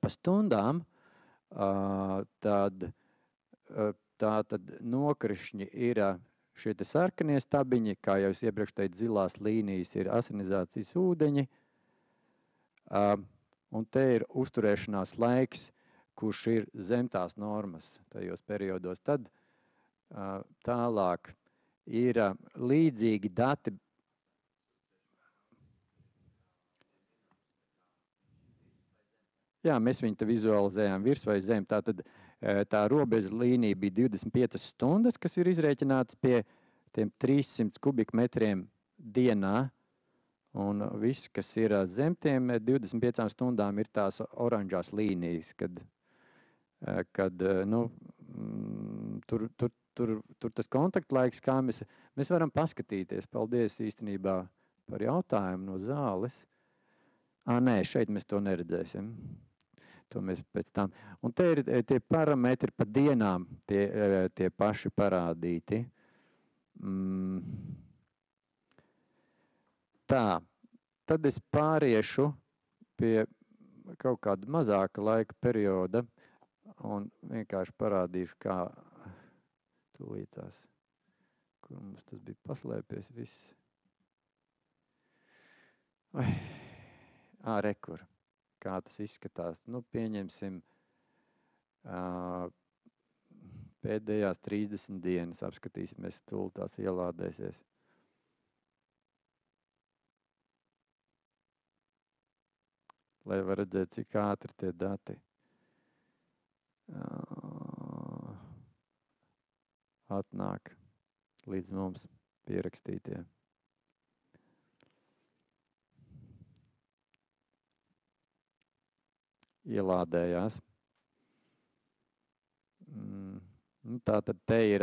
pa stundām, tātad nokrišņi ir šie te sarkanie stabiņi, kā jau es iepriekš teicu, zilās līnijas ir asinizācijas ūdeņi, un te ir uzturēšanās laiks, kurš ir zem tās normas tajos periodos. Tad tālāk ir līdzīgi dati. Jā, mēs viņu te vizualizējām virs vai zem. Tātad tā robeža līnija bija 25 stundas, kas ir izrēķināts pie tiem 300 kubikmetriem dienā. Un viss, kas ir zem tiem 25 stundām, ir tās oranžās līnijas, kad tur tas kontaktlaiks, kā mēs varam paskatīties. Paldies īstenībā par jautājumu no zāles. Nē, šeit mēs to neredzēsim. To mēs pēc tam. Un te ir tie parametri pa dienām, tie paši parādīti. Tā, tad es pāriešu pie kaut kāda mazāka laika perioda un vienkārši parādīšu, kā tūlītās, kur mums tas bija paslēpies viss. Rekur, kā tas izskatās. Pieņemsim pēdējās 30 dienas, apskatīsimies, tūlīt tās ielādēsies. lai var redzēt, cik ātri tie dati atnāk līdz mums pierakstītie. Ielādējās. Tātad te ir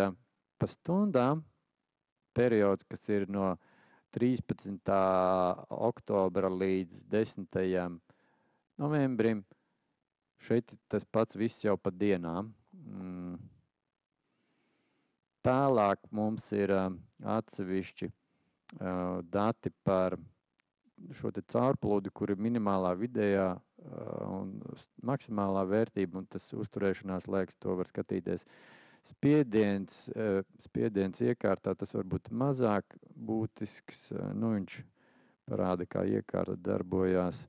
pa stundām periods, kas ir no 13. oktobra līdz 10. novembrim. Šeit tas pats viss jau pa dienām. Tālāk mums ir atsevišķi dati par šo te caurplūdi, kur ir minimālā, vidējā un maksimālā vērtība, un tas uzturēšanās laiks, to var skatīties. Spiediens iekārtā, tas var būt mazāk būtisks, viņš parāda, kā iekārta darbojās.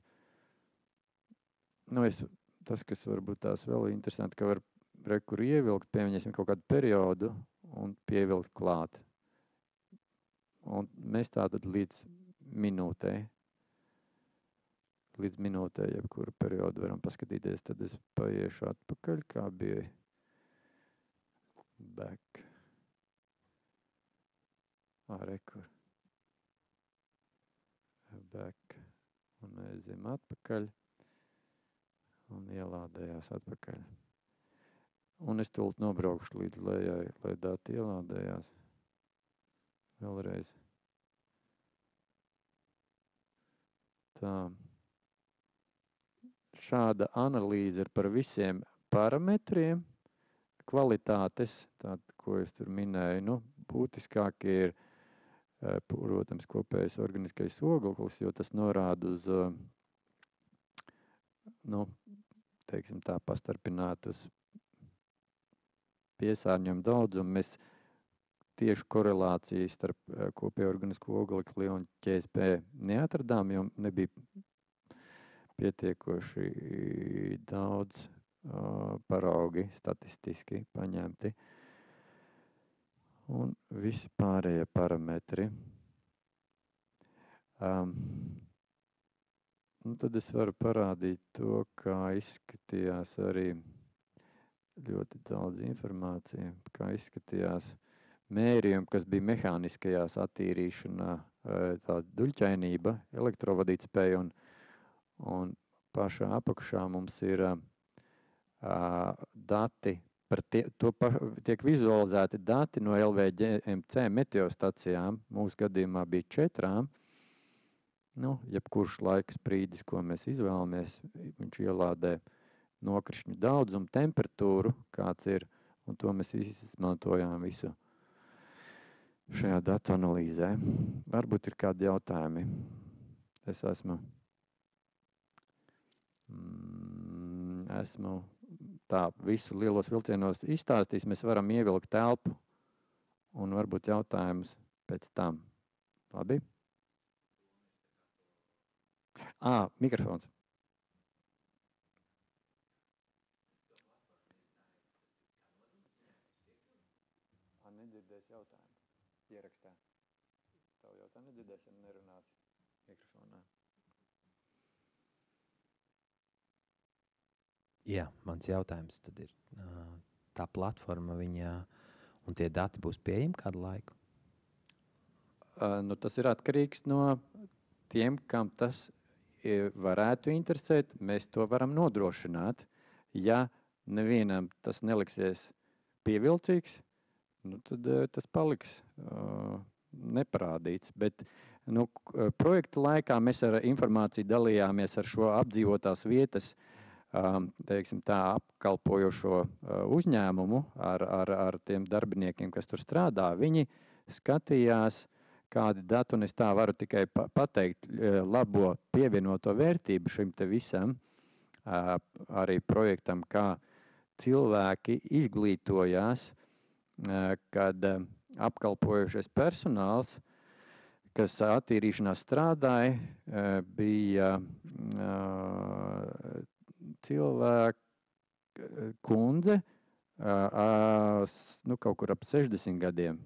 Tas, kas varbūt tās vēl interesanti, ka var kur ievilkt, pieņemsim kaut kādu periodu un pievilkt klāt. Un mēs tātad līdz minūtei, jebkuru periodu varam paskatīties, tad es paiešu atpakaļ, kā bija back. Rekur. Back. Un aizim atpakaļ. Un ielādējās atpakaļ. Un es tūlīt nobraukšu līdz lejai, lai dati ielādējās. Vēlreiz. Tā. Šāda analīze ir par visiem parametriem, kvalitātes, tātad, ko es tur minēju, būtiskākie ir, protams, kopējais organiskais ogleklis, jo tas norāda uz, teiksim tā, pastarpināt uz piesārņojumu daudzumu. Mēs tieši korelāciju starp kopējo organisko oglekli un ķSP neatradām, jo nebija pietiekoši daudz paraugi statistiski paņemti. Un visi pārējie parametri. Tad es varu parādīt to, kā izskatījās arī ļoti daudz informācija, kā izskatījās mērījumi, kas bija mehāniskajās attīrīšanā, tā duļķainība, elektrovadītspēja un pašā apakšā mums ir dati, tiek vizualizēti dati no LVGMC meteostacijām. Mūsu gadījumā bija 4. Jebkurš laika sprīdis, ko mēs izvēlamies, viņš ielādē nokrišņu daudzumu, temperatūru, kāds ir, un to mēs izmantojām visu šajā datu analīzē. Varbūt ir kādi jautājumi. Es esmu tā visu lielos vilcienos izstāstījis. Mēs varam ievilkt telpu un varbūt jautājumus pēc tam. Labi? Mikrofons. Nedzirdēs jautājumu ierakstā. Tavu jautājumu nedzirdēs, ja nerunās mikrofonā. Jā, mans jautājums tad ir, tā platforma un tie dati būs pieejami kādu laiku? Tas ir atkarīgs no tiem, kam tas varētu interesēt. Mēs to varam nodrošināt. Ja nevienam tas neliksies pievilcīgs, tad tas paliks neparādīts. Bet projekta laikā mēs ar informāciju dalījāmies ar šo apdzīvotās vietas teiksim tā, apkalpojošo uzņēmumu ar tiem darbiniekiem, kas tur strādā. Viņi skatījās, kādi dati, un es tā varu tikai pateikt, labo pievienoto vērtību šim te visam, arī projektam, kā cilvēki izglītojās, kad apkalpojušies personāls, kas attīrīšanā strādāja, bija kundze, kaut kur ap 60 gadiem.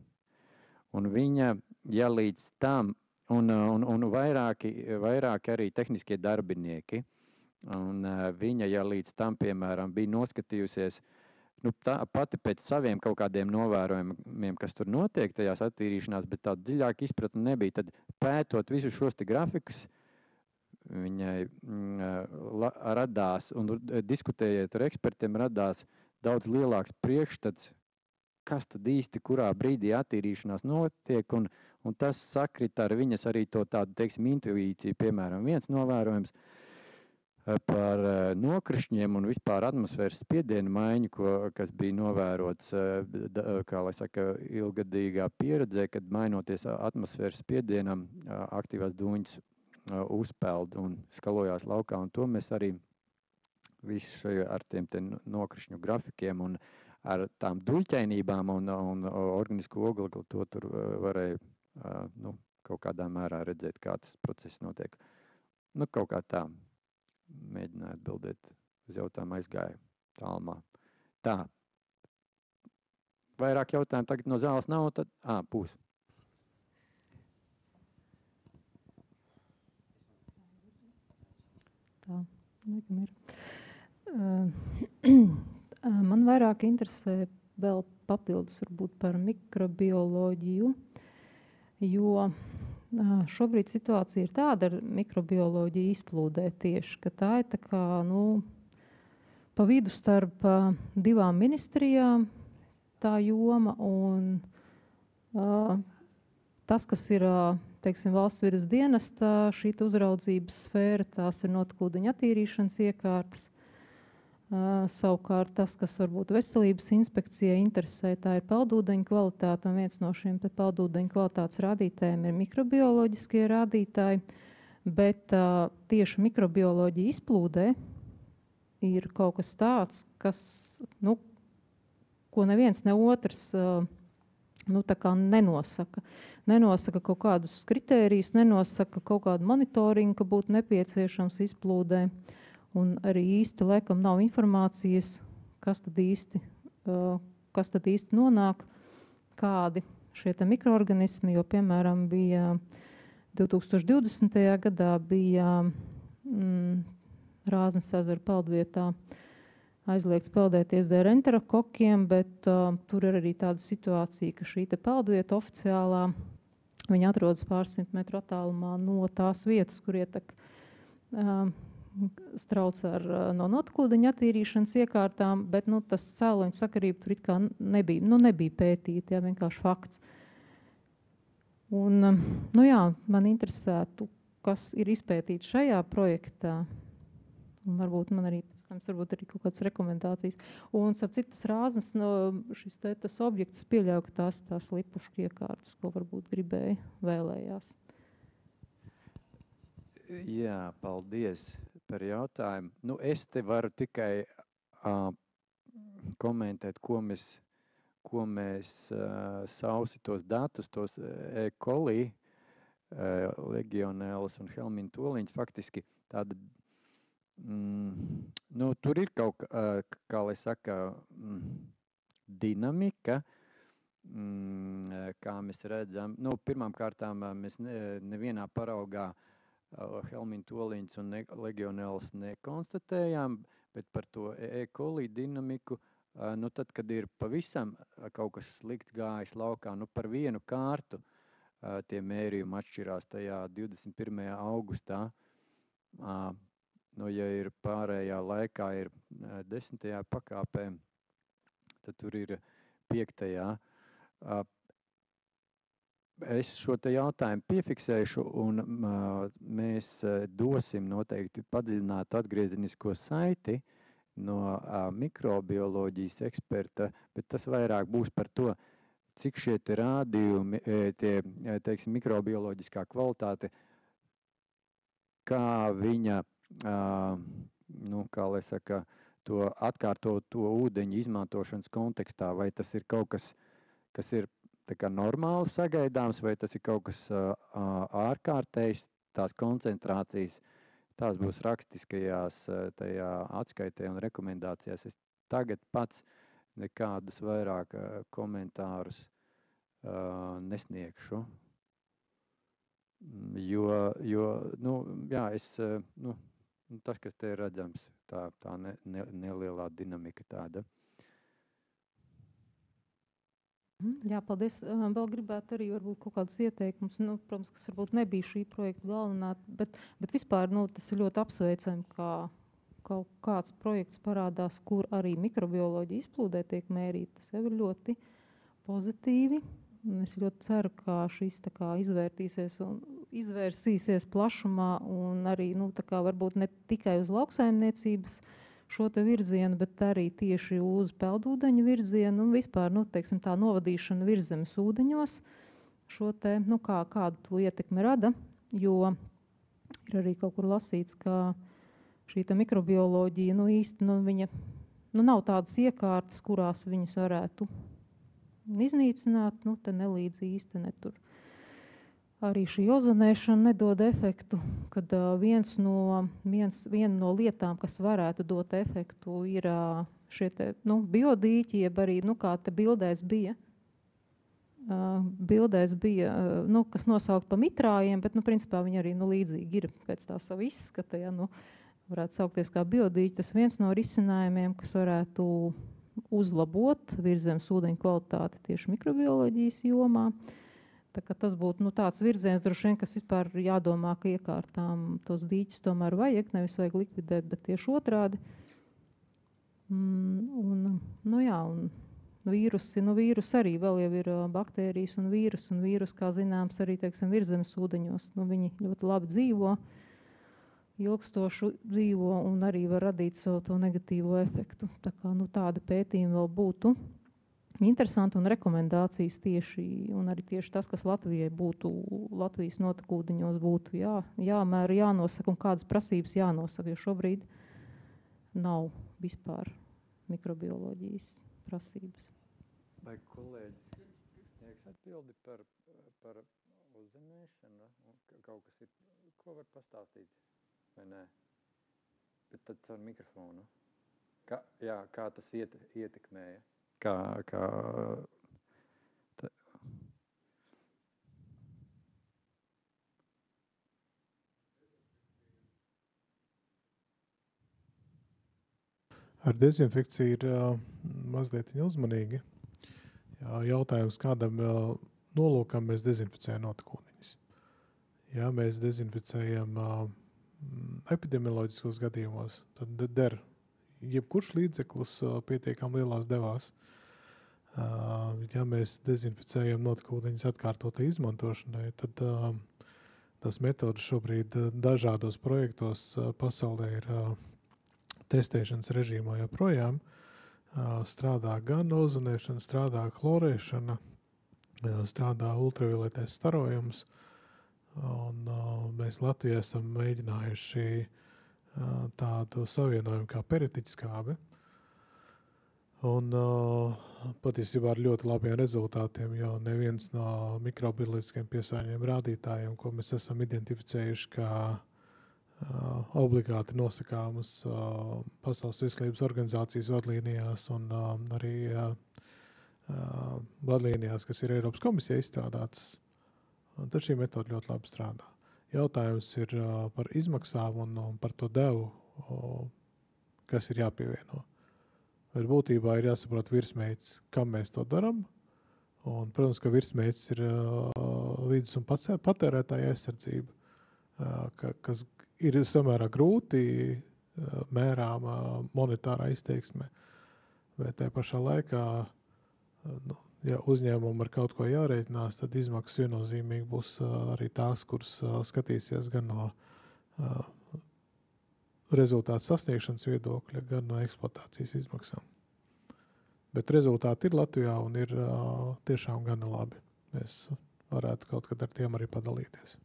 Un viņa, ja līdz tam, un vairāki arī tehniskie darbinieki, Un viņa, ja līdz tam, piemēram, bija noskatījusies pati pēc saviem kaut kādiem novērojumiem, kas tur notiek tajās attīrīšanās, bet tāda dziļāka izpratne nebija. Tad pētot visus šos te grafikus, viņai radās, un diskutējot ar ekspertiem, radās daudz lielāks priekšstats, kas tad īsti kurā brīdī attīrīšanās notiek, un tas sakrita ar viņas arī to tādu, teiksim, intuīciju. Piemēram, viens novērojums par nokrišņiem un vispār atmosfēras spiedienu maiņu, kas bija novērots, kā lai saka, ilgadīgā pieredzē, kad mainoties atmosfēras spiedienam, aktīvās dūņas uzpeld un skalojās laukā, un to mēs arī visu ar tiem nokrišņu grafikiem un ar tām duļķainībām un organisku oglekli to tur varēja kaut kādā mērā redzēt, kā tas process notiek. Kaut kā tā. Mēģināju atbildēt uz jautājumu, aizgāju tālumā. Tā. Vairāk jautājumu tagad no zāles nav, tad būs. Tā, laikam ir. Man vairāk interesē vēl papildus varbūt par mikrobioloģiju, jo šobrīd situācija ir tāda ar mikrobioloģiju izplūdē tieši, ka tā ir tā kā, pa vidu starp divām ministrijām tā joma un tas, kas ir, teiksim, valsts viras dienesta, šī uzraudzības sfēra, tās ir notekūdeņu attīrīšanas iekārtas. Savukārt tas, kas varbūt veselības inspekcijai interesē, tā ir peldūdeņu kvalitāte, un viens no šiem peldūdeņu kvalitātes rādītājiem ir mikrobioloģiskie rādītāji, bet tieši mikrobioloģija izplūdē ir kaut kas tāds, kas, ko neviens ne otrs tā kā nenosaka. Nenosaka kaut kādus kritērijus, nenosaka kaut kādu monitoringu, ka būtu nepieciešams izplūdē. Un arī īsti laikam nav informācijas, kas tad īsti nonāk, kādi šie mikroorganismi, jo, piemēram, bija 2020. gadā bija Rāznas ezera peldvietā aizliegts peldēties dēļ enterokokiem, bet tur ir arī tāda situācija, ka šī peldvieta oficiālā, viņa atrodas pāris simt metru attālumā no tās vietas, kur ietek strauc no notekūdeņu attīrīšanas iekārtām, bet tas cēloņu sakarība tur it kā nebija pētīta, vienkārši fakts. Un, man interesētu, kas ir izpētīts šajā projektā, un varbūt man arī pēc tam varbūt arī kaut kādas rekomendācijas. Un, starp citu, tas Rāznas, tas objekts pieļauj, ka tās lipušku iekārtas, ko varbūt gribēja, vēlējās. Jā, paldies par jautājumu. Es te varu tikai komentēt, ko mēs sausi tos datus, tos E. coli, legionēlas un helmintoliņas, faktiski tāda, tur ir kaut kā lai saka, dinamika, kā mēs redzam. Pirmām kārtām mēs nevienā paraugā helmintoliņas un legionēlas nekonstatējām, bet par to E. coli dinamiku, tad, kad ir pavisam kaut kas slikts gājis laukā, par vienu kārtu tie mērījumi atšķirās tajā 21. augustā. Ja ir pārējā laikā ir 10. pakāpē, tad tur ir 5. Es šo te jautājumu piefiksēšu, un mēs dosim noteikti padziļinātu atgriezenisko saiti no mikrobioloģijas eksperta, bet tas vairāk būs par to, cik šie te rādījumi, teiksim, mikrobioloģiskā kvalitāte, kā viņa, kā lai saka, to atkārtot to ūdeņu izmantošanas kontekstā, vai tas ir kaut kas ir tā kā normāli sagaidāms, vai tas ir kaut kas ārkārtējs, tās koncentrācijas, tās būs rakstiskajās tajā atskaitē un rekomendācijās. Es tagad pats nekādus vairāk komentārus nesniegšu, jo es tas, kas te ir redzams, tā nelielā dinamika tāda. Jā, paldies. Vēl gribētu arī varbūt kaut kādus ieteikumus, protams, kas varbūt nebija šī projekta galvenā, bet vispār tas ir ļoti apsveicami, kā kaut kāds projekts parādās, kur arī mikrobioloģija izplūdē tiek mērīta. Tas jau ir ļoti pozitīvi. Es ļoti ceru, ka šis izvērsīsies plašumā un arī varbūt ne tikai uz lauksaimniecības šo te virzienu, bet arī tieši uz peldūdeņu virzienu un vispār, teiksim, tā novadīšana virszemes ūdeņos šo te, kādu to ietekmi rada, jo ir arī kaut kur lasīts, ka šī te mikrobioloģija, īsti, viņa, nav tādas iekārtas, kurās viņas varētu iznīcināt, te nelīdz īsti netur. Arī šī ozonēšana nedod efektu, kad viena no lietām, kas varētu dot efektu, ir šie te, biodīķi, jeb arī, kā te bildēs bija, kas nosaukt pa mitrājiem, bet, principā viņi arī, līdzīgi ir pēc tā sava izskata, ja, varētu saukties kā biodīķi. Tas viens no risinājumiem, kas varētu uzlabot virzemes ūdeņu kvalitāti tieši mikrobioloģijas jomā. Tā kā tas būtu tāds virziens, droši vien, kas vispār jādomā, ka iekārtām tos dīķus tomēr vajag, nevis vajag likvidēt, bet tieši otrādi. Un vīrusi arī vēl jau ir baktērijas un vīrus, kā zināms, arī, teiksim, virzemes ūdeņos. Viņi ļoti labi dzīvo, ilgstoši dzīvo un arī var radīt savu to negatīvo efektu. Tā kā tādi pētījumi vēl būtu interesanti un rekomendācijas tieši, un arī tieši tas, kas Latvijas notekūdeņos būtu jāmēra, jānosaka un kādas prasības jānosaka, jo šobrīd nav vispār mikrobioloģijas prasības. Vai kolēģis sniegs atbildi par ozonēšanu? Kaut kas ir, ko var pastāstīt, vai nē? Bet tad caur mikrofonu. Kā tas ietekmēja? Ar dezinfekciju ir mazliet uzmanīgi. Jautājums, kādam nolūkam mēs dezinficējam notekūdeņus. Ja mēs dezinficējam epidemioloģiskos gadījumos, tad der jebkurš līdzeklis pietiekami lielās devās. Ja mēs dezinficējam notekūdeņus atkārtotai izmantošanai, tad tas metodas šobrīd dažādos projektos pasaulē ir testēšanas režīmā joprojām. Strādā gan ozonēšana, strādā chlorēšana, strādā ultravioletais starojums. Un mēs Latvijā esam mēģinājuši tādu savienojumu kā peritiķskābe. Un patiesībā ar ļoti labiem rezultātiem, jo neviens no mikrobioloģiskiem piesārņojuma rādītājiem, ko mēs esam identificējuši kā obligāti nosakāmas Pasaules veselības organizācijas vadlīnijās un arī vadlīnijās, kas ir Eiropas komisijā izstrādātas, tad šī metoda ļoti labi strādā. Jautājums ir par izmaksām un par to devu, kas ir jāpievieno. Bet būtībā ir jāsaprot virsmērķis, kam mēs to darām. Un, protams, ka virsmērķis ir vides un patērētāja aizsardzība, kas ir samērā grūti mērāma monetārā izteiksme. Bet tajā pašā laikā, ja uzņēmumam ar kaut ko jārēķinās, tad izmaksas viennozīmīgi būs arī tās, kuras skatīsies gan no rezultātu sasniegšanas viedokļa, gan no eksploatācijas izmaksām. Bet rezultāti ir Latvijā un ir tiešām gana labi. Mēs varētu kaut kad ar tiem arī padalīties.